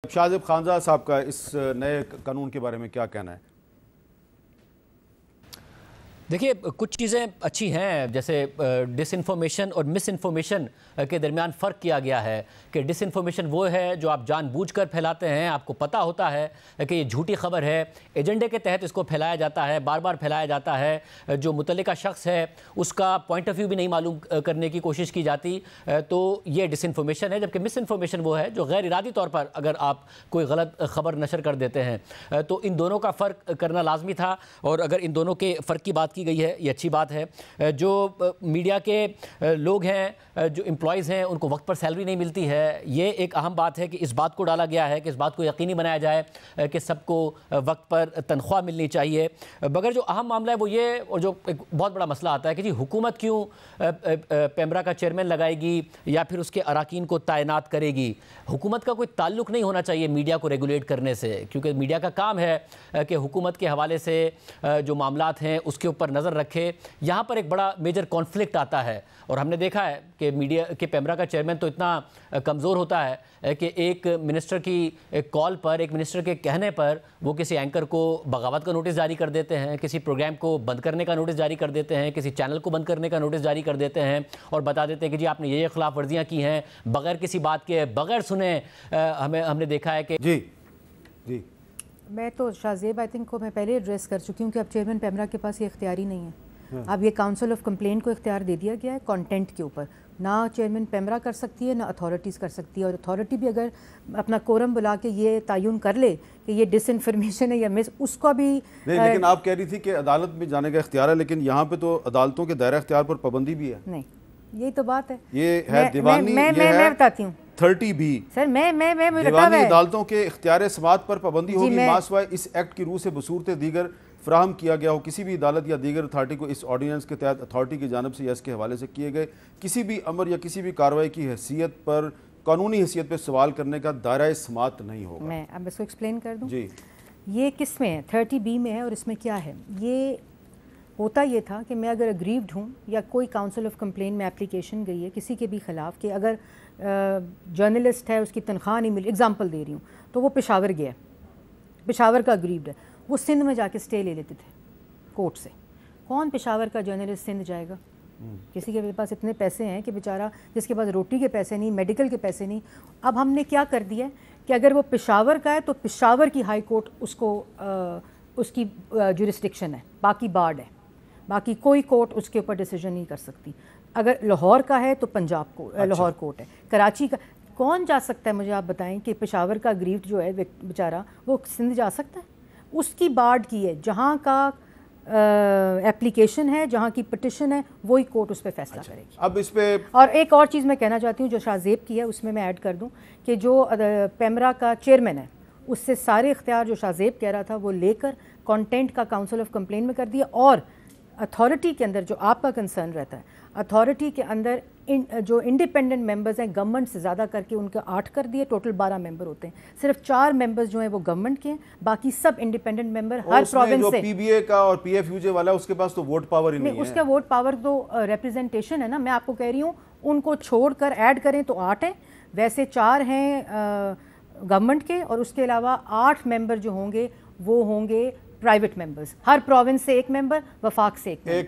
شاہزیب خانزادہ صاحب کا اس نئے قانون کے بارے میں کیا کہنا ہے؟ دیکھیے کچھ چیزیں اچھی ہیں، جیسے ڈس انفارمیشن اور مس انفارمیشن کے درمیان فرق کیا گیا ہے کہ ڈس انفارمیشن وہ ہے جو آپ جان بوجھ کر پھیلاتے ہیں، آپ کو پتہ ہوتا ہے کہ یہ جھوٹی خبر ہے، ایجنڈے کے تحت اس کو پھیلایا جاتا ہے، بار بار پھیلایا جاتا ہے، جو متعلقہ شخص ہے اس کا پوائنٹ آف ویو بھی نہیں معلوم کرنے کی کوشش کی جاتی، تو یہ ڈس انفارمیشن ہے۔ جبکہ مس انفارمیشن وہ ہے جو غیر ارادی طور پر اگر آپ کوئی غلط خبر نشر کر دیتے ہیں، تو ان دونوں کا فرق کرنا لازمی تھا، اور اگر ان دونوں کے فرق کی بات کی گئی ہے یہ اچھی بات ہے۔ جو میڈیا کے لوگ ہیں، جو امپلائیز ہیں، ان کو وقت پر سیلری نہیں ملتی ہے، یہ ایک اہم بات ہے کہ اس بات کو ڈالا گیا ہے کہ اس بات کو یقینی بنایا جائے کہ سب کو وقت پر تنخواہ ملنی چاہیے۔ مگر جو اہم معاملہ ہے وہ یہ، اور جو ایک بہت بڑا مسئلہ آتا ہے کہ جی حکومت کیوں پیمرا کا چیئرمین لگائے گی یا پھر اس کے اراکین کو تعینات کرے گی۔ حکومت کا کوئی تعلق نہیں ہونا چاہیے میڈیا کو ریگولیٹ کرنے سے، کیونکہ میڈیا کا کام ہے کہ حکومت کے حوالے سے جو معاملات ہیں اس کے اوپر نظر رکھے۔ یہاں پر ایک بڑا میجر کانفلکٹ آتا ہے، اور ہم نے دیکھا ہے کہ میڈیا کے پیمرا کا چیئرمین تو اتنا کمزور ہوتا ہے کہ ایک منسٹر کی کال پر، ایک منسٹر کے کہنے پر وہ کسی اینکر کو بغاوت کا نوٹس جاری کر دیتے ہیں، کسی پروگرام کو بند کرنے کا نوٹس جاری کر دیتے ہیں، کسی چینل کو بند کرنے کا نوٹس جاری کر دیتے ہیں، اور بتا دیتے ہیں کہ جی آپ نے یہ خلاف ورزیاں کی ہیں، بغیر کسی بات کے، بغیر سنے۔ ہم نے دیکھا ہے کہ جی میں تو شاہزیب کو میں پہلے ایڈریس کر چکی ہوں کہ اب چیئرمین پیمرا کے پاس یہ اختیار ہی نہیں ہے۔ اب یہ کاؤنسل آف کمپلینٹ کو اختیار دے دیا گیا ہے کانٹینٹ کے اوپر، نہ چیئرمین پیمرا کر سکتی ہے نہ اتھارٹیز کر سکتی ہے، اور اتھارٹی بھی اگر اپنا کورم بلا کے یہ تعین کر لے کہ یہ ڈس انفارمیشن ہے یا مس، اس کو بھی نہیں۔ لیکن آپ کہہ رہی تھی کہ عدالت میں جانے کا اختیار ہے، لیکن یہاں پہ تو عدالتوں کے دائرہ اختیار پر پابندی بھی ہے۔ نہیں، یہی تو بات ہے۔ یہ ہے دیوانی، میں بتاتی ہوں 30 بھی سر، میں دیوانی عدالتوں کے اختیار سماعت پر پابندی ہوگی، ماسوائے اس ایکٹ کی روح سے بصورت دیگر فراہم کیا گیا ہو کسی بھی عدالت یا دیگر اتھارٹی کو اس آرڈیننس کے تحت اتھارٹی کی جانب سے یا اس کے حوالے سے کیے گئے کسی بھی امر یا کسی بھی کارروائی کی حیثیت پر، قانونی حیثیت پہ سوال کرنے کا دائرہ سماعت نہیں ہوگا۔ میں اب اس کو ایکسپلین کر دوں۔ جی، یہ کس میں ہے؟ 30B میں ہے، اور اس میں کیا ہے؟ یہ ہوتا یہ تھا کہ میں اگر اگریوڈ ہوں یا کوئی کاؤنسل آف کمپلین میں اپلیکیشن گئی ہے کسی کے بھی خلاف کہ اگر جرنلسٹ ہے اس کی تنخواہ نہیں ملی، ایگزامپل دے رہی ہوں، تو وہ پشاور گیا، پشاور کا اگریوڈ ہے، وہ سندھ میں جا کے سٹے لے لیتے تھے کورٹ سے۔ کون پشاور کا جرنلسٹ سندھ جائے گا؟ کسی کے پاس اتنے پیسے ہیں کہ بیچارہ، جس کے پاس روٹی کے پیسے نہیں، میڈیکل کے پیسے نہیں۔ اب ہم نے کیا کر دیا ہے کہ اگر وہ پشاور کا ہے تو پشاور کی ہائی کورٹ اس کو اس کی جورسڈکشن ہے، باقی بارڈ ہے، باقی کوئی کورٹ اس کے اوپر ڈیسیجن نہیں کر سکتی۔ اگر لاہور کا ہے تو پنجاب کو لاہور کورٹ ہے، کراچی کا کون جا سکتا ہے؟ مجھے آپ بتائیں کہ پشاور کا اگریوڈ جو ہے بیچارہ وہ سندھ جا سکتا ہے؟ اس کی بارڈ کی ہے، جہاں کا اپلیکیشن ہے، جہاں کی پٹیشن ہے، وہی کورٹ اس پہ فیصلہ کرے گی۔ اب اس پہ اور ایک اور چیز میں کہنا چاہتی ہوں جو شاہزیب کی ہے، اس میں ایڈ کر دوں کہ جو پیمرا کا چیئرمین ہے اس سے سارے اختیار جو شاہزیب کہہ رہا تھا وہ لے کر کانٹینٹ کا کاؤنسل آف کمپلین میں کر دیا، اور اتھارٹی کے اندر جو آپ کا کنسرن رہتا ہے، اتھارٹی کے اندر جو انڈیپینڈنٹ ممبرز ہیں گورنمنٹ سے زیادہ کر کے ان کے 8 کر دیے، ٹوٹل 12 ممبر ہوتے ہیں، صرف 4 ممبرز جو ہیں وہ گورنمنٹ کے ہیں، باقی سب انڈیپینڈنٹ ممبر ہر پروونس سے۔ پی بی اے کا اور پی ایف یو جے والا اس کے پاس تو ووٹ پاور ہی نہیں ہے۔ اس کا ووٹ پاور تو ریپرزنٹیشن ہے نا، میں آپ کو کہہ رہی ہوں ان کو چھوڑ کر ایڈ کریں تو 8 ہیں، ویسے 4 ہیں گورنمنٹ کے، اور اس کے علاوہ 8 ممبر جو ہوں گے وہ ہوں گے پرائیویٹ ممبرز، ہر پروونس سے 1 ممبر، وفاق سے 1 ممبر۔